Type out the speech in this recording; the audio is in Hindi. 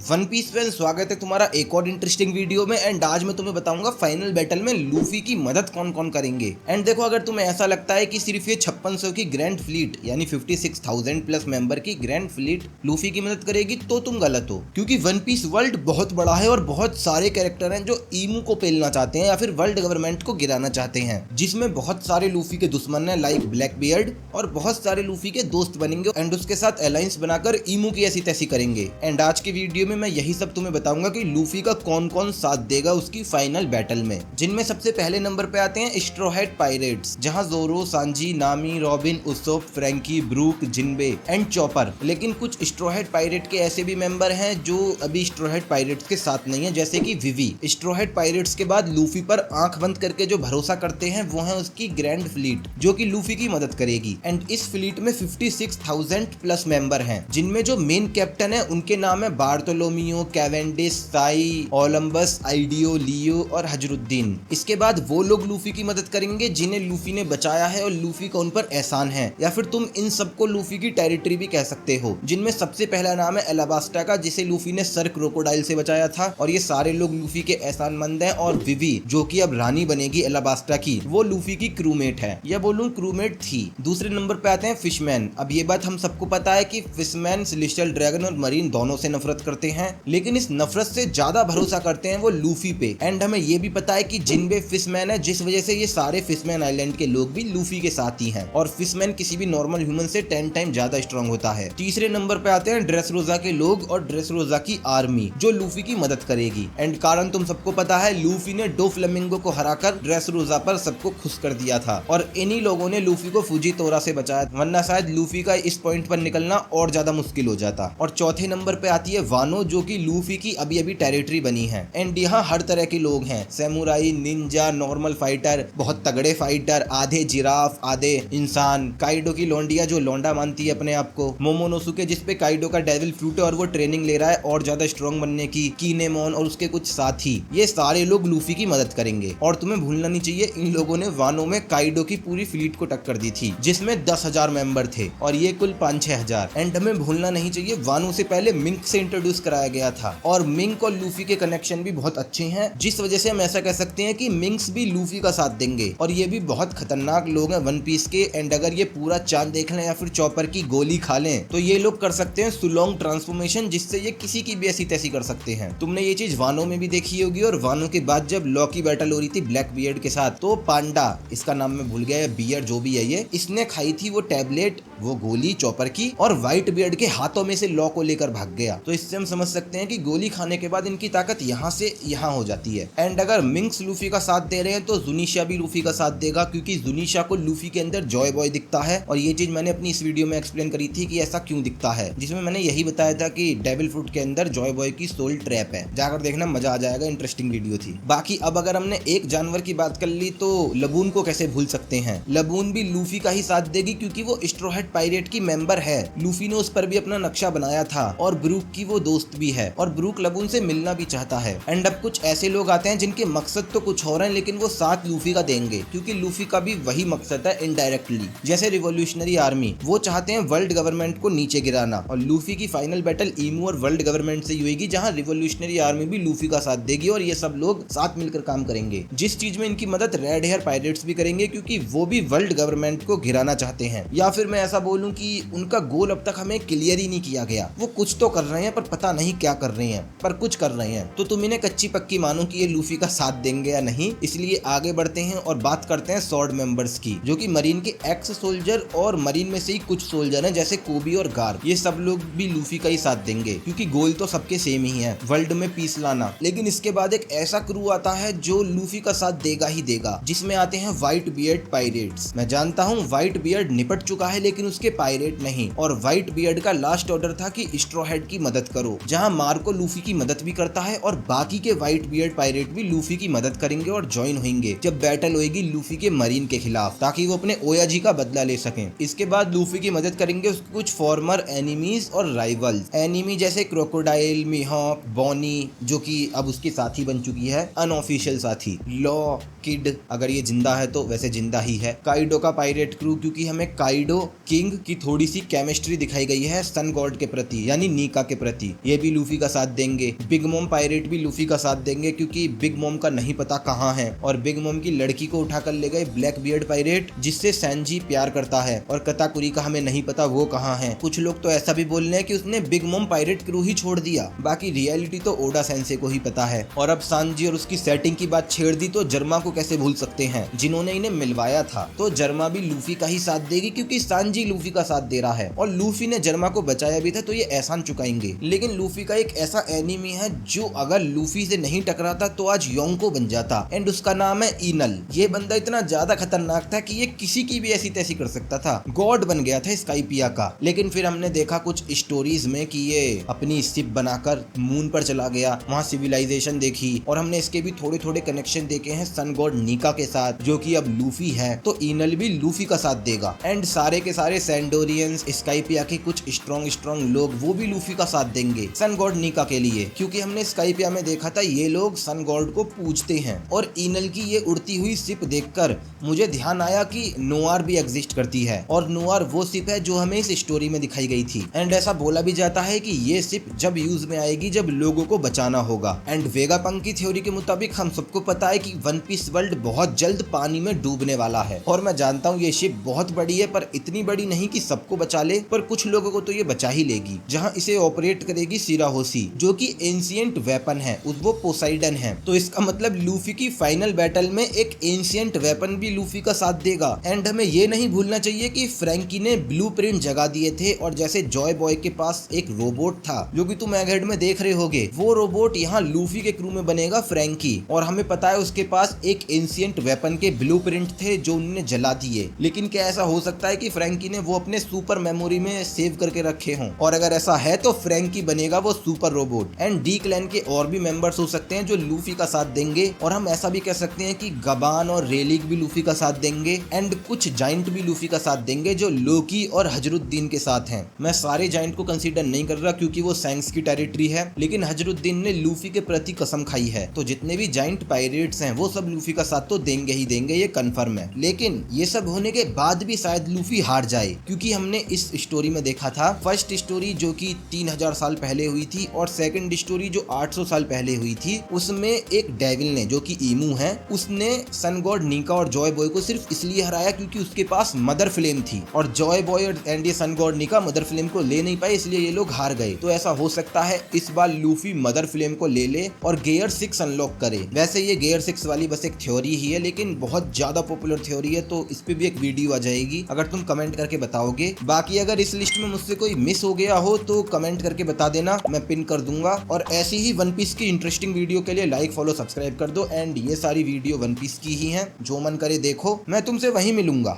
वन पीस फैन, स्वागत है तुम्हारा एक और इंटरेस्टिंग वीडियो में। एंड आज मैं तुम्हें बताऊंगा फाइनल बैटल में लूफी की मदद कौन कौन करेंगे। एंड देखो, अगर तुम्हें ऐसा लगता है कि सिर्फ ये 5600 की ग्रैंड फ्लीट यानी 56,000 प्लस मेंबर की ग्रैंड फ्लीट लूफी की मदद करेगी तो तुम गलत हो, क्योंकि वन पीस वर्ल्ड बहुत बड़ा है और बहुत सारे कैरेक्टर हैं जो ईमू को पेलना चाहते हैं या फिर वर्ल्ड गवर्नमेंट को गिराना चाहते हैं, जिसमें बहुत सारे लूफी के दुश्मन हैं लाइक ब्लैक बियर्ड, और बहुत सारे लूफी के दोस्त बनेंगे एंड उसके साथ अलायंस बनाकर ईमू की ऐसी तैसी करेंगे। एंड आज की वीडियो में मैं यही सब तुम्हें बताऊंगा कि लूफी का कौन कौन साथ देगा उसकी फाइनल बैटल में, जिनमें सबसे पहले नंबर पे आते हैं स्ट्रॉ हैट पायरेट्स, जहां Zoro, Sanji, Nami, Robin, Usopp, Franky, Brook, Jinbe and Chopper. लेकिन कुछ स्ट्रॉ हैट पायरेट के ऐसे भी मेंबर हैं जो अभी स्ट्रॉ हैट पायरेट्स के साथ नहीं है, जैसे कि विवी। स्ट्रॉ हैट पायरेट्स के बाद लूफी पर आंख बंद करके जो भरोसा करते हैं वो है उसकी ग्रैंड फ्लीट, जो कि लूफी की मदद करेगी। एंड इस फ्लीट में 56,000 प्लस मेंबर हैं, जिनमें जो मेन कैप्टन है उनके नाम है बार्टोलोमियो, कैवेंडिस, साई, ओलंबस, आइडियो, लियो और हजरुद्दीन। इसके बाद वो लोग लूफी की मदद करेंगे जिन्हें लूफी ने बचाया है और लूफी का उन पर एहसान है, या फिर तुम इन सबको लूफी की टेरिटरी भी कह सकते हो, जिनमें सबसे पहला नाम है एलाबास्टा का, जिसे लूफी ने सर क्रोकोडाइल से बचाया था, और ये सारे लोग लूफी के एहसानमंद हैं। और विवी, जो कि अब रानी बनेगी एलाबास्टा की, वो लूफी की क्रूमेट है, या बोलूं क्रूमेट थी। दूसरे नंबर पे आते हैं फिशमैन। अब ये बात हम सबको पता है कि फिशमैन सेलेस्टियल ड्रैगन और मरीन दोनों से नफरत करते हैं, लेकिन इस नफरत से ज्यादा भरोसा करते हैं वो लूफी पे। एंड हमें ये भी पता है कि जिनबे फिशमैन है, जिस वजह से ये सारे फिशमैन आइलैंड के लोग भी लूफी के साथ ही हैं, और फिशमैन किसी भी नॉर्मल ह्यूमन से 10 टाइम ज्यादा स्ट्रांग होता है। तीसरे नंबर पे आते हैं ड्रेसरोजा के लोग और ड्रेसरोजा की आर्मी, जो लूफी की मदद करेगी। एंड कारण तुम सबको पता है, लूफी ने डो फ्लेमिंगो को हराकर ड्रेसरोजा पर सबको खुश कर दिया था, और इन्हीं लोगों ने लूफी को फुजीतोरा से बचाया, वरना शायद लूफी का इस पॉइंट पर निकलना और ज्यादा मुश्किल हो जाता। और चौथे नंबर पे आती है वानो, जो कि लूफी की अभी अभी टेरिटरी बनी है। एंड यहाँ हर तरह के लोग हैं, सैमुराई, निंजा, नॉर्मल फाइटर, बहुत तगड़े फाइटर, आधे जिराफ आधे इंसान, काइडो की लौंडिया जो लौंडा मानती है अपने आप को, मोमोनोसुके जिसपे काइडो का डेविल फ्रूट है और वो ट्रेनिंग ले रहा है और ज्यादा स्ट्रॉन्ग बनने की, कीनेमोन और उसके कुछ साथी, ये सारे लोग लूफी की मदद करेंगे। और तुम्हें भूलना नहीं चाहिए, इन लोगों ने वानो में काइडो की पूरी फ्लीट को टक्कर दी थी, जिसमें 10,000 मेंबर थे और ये कुल 5-6 हजार। एंड हमें भूलना नहीं चाहिए, वानो से पहले मिंक से इंट्रोड्यूस कराया गया था, और मिंक और लूफी के कनेक्शन भी बहुत अच्छे हैं, जिस वजह से हम ऐसा कह सकते हैं कि मिंक्स भी लूफी का साथ देंगे, और ये भी बहुत खतरनाक लोग हैं वन पीस के। एंड अगर ये पूरा चांद देख लें या फिर चॉपर की गोली खा लें तो ये लोग कर सकते हैं सुलोंग ट्रांसफॉर्मेशन, जिससे ये किसी की भी ऐसी तैसी कर सकते हैं। तुमने ये चीज वानो में भी देखी होगी। और वानो के बाद जब लॉ की बैटल हो रही थी ब्लैक बियर्ड के साथ, तो पांडा, इसका नाम मैं भूल गया, बियर्ड जो भी है ये, इसने खाई थी वो टैबलेट, वो गोली चॉपर की, और व्हाइट बियर्ड के हाथों में से लॉ को लेकर भाग गया। तो इससे हम समझ सकते हैं कि गोली खाने के बाद इनकी ताकत यहाँ से यहाँ हो जाती है। एंड अगर मिंक्स लूफी का साथ दे रहे हैं तो जुनिशा भी लूफी का साथ देगा, क्योंकि जुनिशा को लूफी के अंदर जॉय बॉय दिखता है, और ये चीज मैंने अपनी इस वीडियो में एक्सप्लेन करी थी कि ऐसा क्यों दिखता है, जिसमें मैंने यही बताया था कि डेविल फ्रूट के अंदर जॉय बॉय की सोल ट्रैप है। जाकर देखना, मजा आ जाएगा, इंटरेस्टिंग वीडियो थी। बाकी अब अगर हमने एक जानवर की बात कर ली तो लबून को कैसे भूल सकते हैं। लबून भी लूफी का ही साथ देगी, क्योंकि वो स्ट्रॉ हैट पायरेट की मेंबर है। लूफी ने उस पर भी अपना नक्शा बनाया था, और ब्रूक की वो दोस्त भी है, और ब्रूक लबून से मिलना भी चाहता है। एंड अब कुछ ऐसे लोग आते हैं जिनके मकसद तो कुछ और हैं, लेकिन वो साथ लूफी का देंगे, क्योंकि लूफी का भी वही मकसद है इनडायरेक्टली। जैसे रिवॉल्यूशनरी आर्मी, वो चाहते हैं वर्ल्ड गवर्नमेंट को नीचे गिराना, और लूफी की फाइनल बैटल ईमू और वर्ल्ड गवर्नमेंट से हुएगी, जहां रिवॉल्यूशनरी आर्मी भी लूफी का साथ देगी, और ये सब लोग साथ मिलकर काम करेंगे। जिस चीज में इनकी मदद रेड हेयर पायरेट्स भी करेंगे, क्योंकि वो भी वर्ल्ड गवर्नमेंट को गिराना चाहते हैं, या फिर मैं ऐसा बोलूं कि उनका गोल अब तक हमें क्लियर ही नहीं किया गया। वो कुछ तो कर रहे हैं पर पता नहीं क्या कर रहे हैं, पर कुछ कर रहे हैं। तो तुम इन्हें कच्ची पक्की मानो कि ये लूफी का साथ देंगे या नहीं। इसलिए आगे बढ़ते हैं और बात करते हैं स्वॉर्ड मेंबर्स की, जो कि मरीन के एक्स सोल्जर और मरीन में से ही कुछ सोल्जर हैं, जैसे कोबी और गार्प। ये सब लोग भी लूफी का ही साथ देंगे, क्योंकि गोल तो सबके सेम ही है, वर्ल्ड में पीस लाना। लेकिन इसके बाद एक ऐसा क्रू आता है जो लूफी का साथ देगा ही देगा, जिसमें आते हैं व्हाइट बियर्ड पायरेट्स। मैं जानता हूँ व्हाइट बियर्ड निपट चुका है, लेकिन उसके पायरेट नहीं। और व्हाइट बियर्ड का लास्ट ऑर्डर था कि स्ट्रॉ हैट की मदद करो, जहाँ मार्को लूफी की मदद भी करता है, और बाकी के व्हाइट बियर्ड पायरेट भी लूफी की मदद करेंगे और ज्वाइन होंगे जब बैटल होगी लूफी के मरीन के खिलाफ, ताकि वो अपने ओयाजी का बदला ले सकें। इसके बाद लूफी की मदद करेंगे उसके कुछ फॉर्मर एनिमीज और राइवल्स। एनिमी जैसे क्रोकोडाइल, मिहॉक, बॉनी, जो कि अब उसकी साथी बन चुकी है, अनऑफिशियल साथी, लॉ, किड, अगर ये जिंदा है तो वैसे जिंदा ही है, काइडो का पायरेट क्रू, क्योंकि हमें काइडो किंग की थोड़ी सी केमिस्ट्री दिखाई गई है सन गॉड के प्रति, यानी नीका के प्रति। ये भी लूफी का साथ देंगे, बिग मॉम पायरेट भी लूफी का साथ देंगे क्योंकि बिग मॉम का नहीं पता कहाँ है, और बिग मॉम की लड़की को उठाकर ले गए ब्लैक बियर्ड पायरेट जिससे सैनजी प्यार करता है, और कताकुरी का हमें नहीं पता वो कहाँ है। कुछ लोग तो ऐसा भी बोल रहे हैं कि उसने बिग मॉम पायरेट क्रू ही छोड़ दिया, बाकी रियलिटी तो ओडा सेंसे को ही पता है। और अब सांजी और उसकी सेटिंग की बात छेड़ दी तो जर्मा को कैसे भूल सकते हैं जिन्होंने इन्हें मिलवाया था। तो जर्मा भी लूफी का ही साथ देगी क्योंकि सांजी लूफी का साथ दे रहा है, और लूफी ने जर्मा को बचाया भी था तो ये एहसान चुकाएंगे। लेकिन लूफी का एक ऐसा एनिमी है जो अगर लूफी से नहीं टकराता तो आज योंको बन जाता, एंड उसका नाम है इनल। ये बंदा इतना ज्यादा खतरनाक था कि ये किसी की भी ऐसी तैसी कर सकता था, गॉड बन गया था स्काइपिया का। लेकिन फिर हमने देखा कुछ स्टोरीज में कि ये अपनी शिप बनाकर मून पर चला गया, वहाँ सिविलाइजेशन देखी, और हमने इसके भी थोड़े थोड़े कनेक्शन देखे हैं सन गॉड निका के साथ जो कि अब लूफी है, तो इनल भी लूफी का साथ देगा। एंड सारे के सारे सैंडोरियंस, स्काइपिया के कुछ स्ट्रॉन्ग लोग वो भी लूफी का साथ देंगे सन गॉड निका के लिए, क्योंकि हमने स्काइपिया में देखा था ये लोग सन गॉड को पूजते हैं। और इनल की ये उड़ती हुई शिप देखकर मुझे ध्यान आया कि नोआर भी एग्जिस्ट करती है, और नोआर वो शिप है जो हमें इस स्टोरी में दिखाई गई थी। एंड ऐसा बोला भी जाता है कि ये शिप जब यूज में आएगी जब लोगों को बचाना होगा। एंड वेगापंक की थ्योरी के मुताबिक हम सबको पता है कि वन पीस वर्ल्ड बहुत जल्द पानी में डूबने वाला है, और मैं जानता हूँ ये शिप बहुत बड़ी है पर इतनी बड़ी नहीं कि सबको बचा ले, पर कुछ लोगों को तो ये बचा ही लेगी। जहाँ इसे ऑपरेट करेगी सिराहोसी जो कि एंशिएंट वेपन है, वो पोसाइडन है। तो इसका मतलब लूफी की फाइनल बैटल में एक एंशिएंट वेपन भी लूफी का साथ देगा। एंड हमें ये नहीं भूलना चाहिए कि फ्रैंकी ने ब्लूप्रिंट जगा दिए थे, और जैसे जॉय बॉय के पास एक रोबोट था जो कि तुम एगहेड में देख रहे होगे, वो रोबोट यहाँ लूफी के क्रू में बनेगा फ्रैंकी, और हमें पता है उसके पास एक एंशिएंट वेपन के ब्लूप्रिंट थे जो उन्होंने जला दिए। लेकिन क्या ऐसा हो सकता है कि फ्रैंकी ने वो अपने सुपर मेमोरी में सेव करके रखे हों, और अगर ऐसा है तो फ्रैंकी बनेगा वो super robot. And D clan के और भी मेंबर्स हो सकते हैं जो लूफी का साथ देंगे, और हम ऐसा भी कह सकते हैं कि गबान और रेलिक भी लूफी का साथ देंगे, एंड कुछ जाइंट भी लूफी का साथ देंगे जो लोकी और हजरुद्दीन के साथ हैं। मैं सारे जाइंट को कंसीडर नहीं कर रहा क्योंकि वो सैंक्स की टेरिटरी है, लेकिन हजरुद्दीन ने लूफी के प्रति कसम खाई है, तो जितने भी जाइंट पायरेट्स हैं वो सब लूफी का साथ तो देंगे ही देंगे, ये कंफर्म है। लेकिन ये सब होने के बाद भी शायद लूफी हार जाए, क्योंकि हमने इस स्टोरी में देखा था, फर्स्ट स्टोरी जो कि 3000 साल पहले हुई थी और सेकंड स्टोरी जो 800 साल पहले हुई थी, उसमें एक डेविल ने जो कि ईमू है, उसने सन गॉड निका और जॉय बॉय को सिर्फ इसलिए हराया क्योंकि उसके पास मदर फ्लेम थी, और जॉय बॉय एंड ये सन गॉड निका मदर फ्लेम को ले नहीं पाए, इसलिए ये लोग हार गए। तो ऐसा हो सकता है इस बार लूफी मदर फ्लेम को ले ले और गेयर 6 अनलॉक करे। वैसे ये गेयर 6 वाली बस एक थ्योरी ही है, लेकिन बहुत ज्यादा पॉपुलर थ्योरी है, तो इस पे भी एक वीडियो आ जाएगी अगर तुम कमेंट करके बताओगे। बाकी अगर इस लिस्ट में मुझसे कोई मिस हो गया हो तो कमेंट करके बता देना, मैं पिन कर दूंगा। और ऐसी ही वन पीस की इंटरेस्टिंग वीडियो के लिए लाइक फॉलो सब्सक्राइब कर दो। एंड ये सारी वीडियो वन पीस की ही हैं, जो मन करे देखो, मैं तुमसे वहीं मिलूंगा।